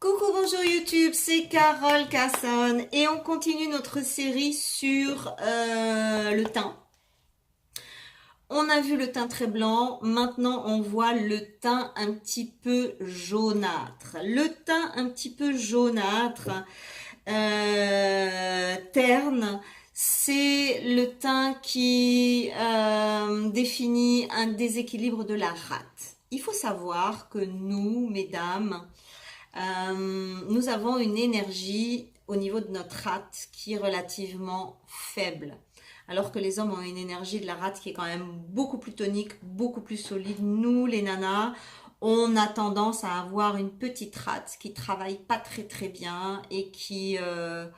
Coucou, bonjour YouTube, c'est Carole Casson et on continue notre série sur le teint. On a vu le teint très blanc, maintenant on voit le teint un petit peu jaunâtre. Le teint un petit peu jaunâtre, terne, c'est le teint qui définit un déséquilibre de la rate. Il faut savoir que nous, mesdames, nous avons une énergie au niveau de notre rate qui est relativement faible. Alors que les hommes ont une énergie de la rate qui est quand même beaucoup plus tonique, beaucoup plus solide. Nous, les nanas, on a tendance à avoir une petite rate qui travaille pas très bien et qui est un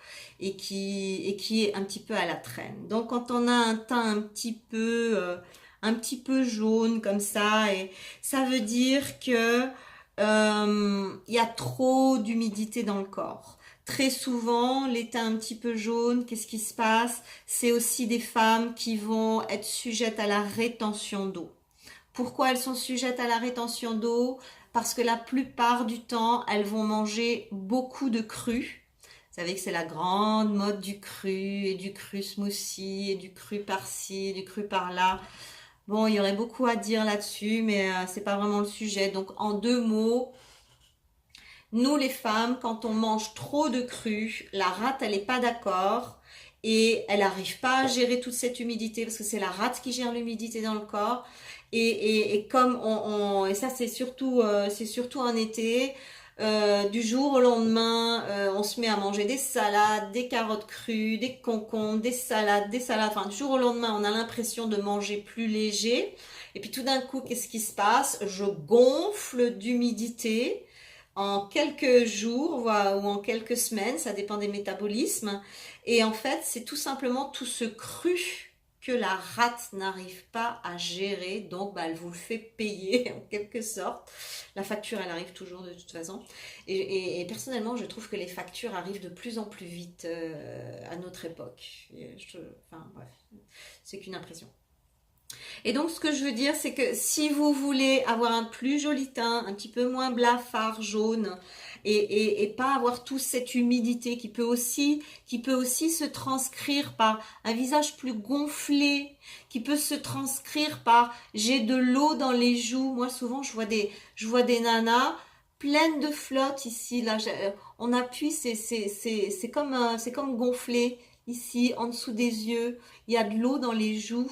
petit peu à la traîne. Donc quand on a un teint un petit peu jaune comme ça, et ça veut dire que il y a trop d'humidité dans le corps. Très souvent, les teints un petit peu jaunes, qu'est-ce qui se passe? C'est aussi des femmes qui vont être sujettes à la rétention d'eau. Pourquoi elles sont sujettes à la rétention d'eau? Parce que la plupart du temps, elles vont manger beaucoup de cru. Vous savez que c'est la grande mode du cru, et du cru smoothie, et du cru par-ci, et du cru par-là. Bon, il y aurait beaucoup à dire là-dessus, mais c'est pas vraiment le sujet. Donc, en deux mots, nous les femmes, quand on mange trop de cru, la rate, elle n'est pas d'accord et elle n'arrive pas à gérer toute cette humidité parce que c'est la rate qui gère l'humidité dans le corps. Et comme et ça c'est surtout en été. Du jour au lendemain, on se met à manger des salades, des carottes crues, des concombres, des salades. Enfin, du jour au lendemain, on a l'impression de manger plus léger. Et puis tout d'un coup, qu'est-ce qui se passe? Je gonfle d'humidité en quelques jours ou en quelques semaines, ça dépend des métabolismes. Et en fait, c'est tout simplement tout ce cru que la rate n'arrive pas à gérer, donc elle vous le fait payer en quelque sorte. La facture, elle arrive toujours de toute façon. Et personnellement, je trouve que les factures arrivent de plus en plus vite à notre époque. Enfin bref, c'est qu'une impression. Et donc, ce que je veux dire, c'est que si vous voulez avoir un plus joli teint, un petit peu moins blafard, jaune, et pas avoir toute cette humidité qui peut aussi se transcrire par un visage plus gonflé, qui peut se transcrire par j'ai de l'eau dans les joues. Moi, souvent, je vois des nanas pleines de flotte ici. Là, on appuie, c'est comme gonflé ici, en dessous des yeux. Il y a de l'eau dans les joues.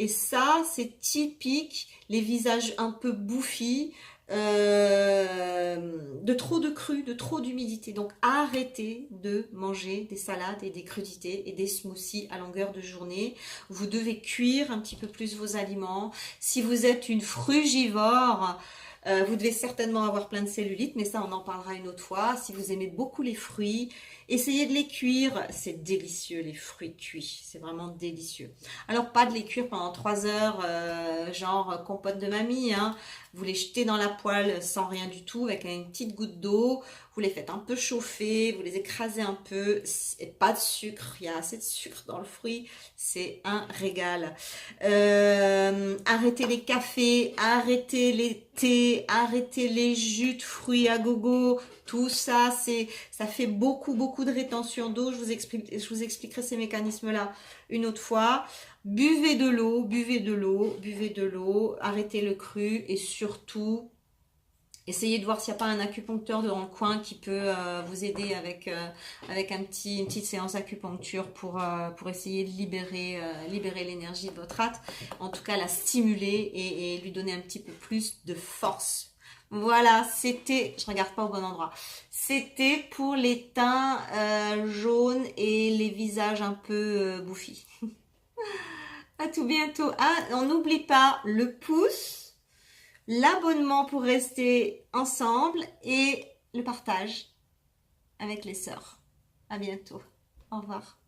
Et ça, c'est typique, les visages un peu bouffis, de trop de cru, de trop d'humidité. Donc arrêtez de manger des salades et des crudités et des smoothies à longueur de journée. Vous devez cuire un petit peu plus vos aliments. Si vous êtes une frugivore, vous devez certainement avoir plein de cellulite, mais ça on en parlera une autre fois. Si vous aimez beaucoup les fruits, essayez de les cuire, c'est délicieux les fruits cuits, c'est vraiment délicieux. Alors pas de les cuire pendant 3 heures, genre compote de mamie, hein. Vous les jetez dans la poêle sans rien du tout, avec une petite goutte d'eau, vous les faites un peu chauffer, vous les écrasez un peu, et pas de sucre, il y a assez de sucre dans le fruit, c'est un régal. Arrêtez les cafés, arrêtez les thés, arrêtez les jus de fruits à gogo, tout ça, ça fait beaucoup de rétention d'eau. Je vous expliquerai ces mécanismes-là une autre fois. Buvez de l'eau, arrêtez le cru et surtout, essayez de voir s'il n'y a pas un acupuncteur dans le coin qui peut vous aider avec une petite séance acupuncture pour essayer de libérer l'énergie de votre rate. En tout cas, la stimuler et lui donner un petit peu plus de force. Voilà, je regarde pas au bon endroit. C'était pour les teints jaunes et les visages un peu bouffis. À tout bientôt. Ah, on n'oublie pas le pouce, l'abonnement pour rester ensemble et le partage avec les sœurs. À bientôt. Au revoir.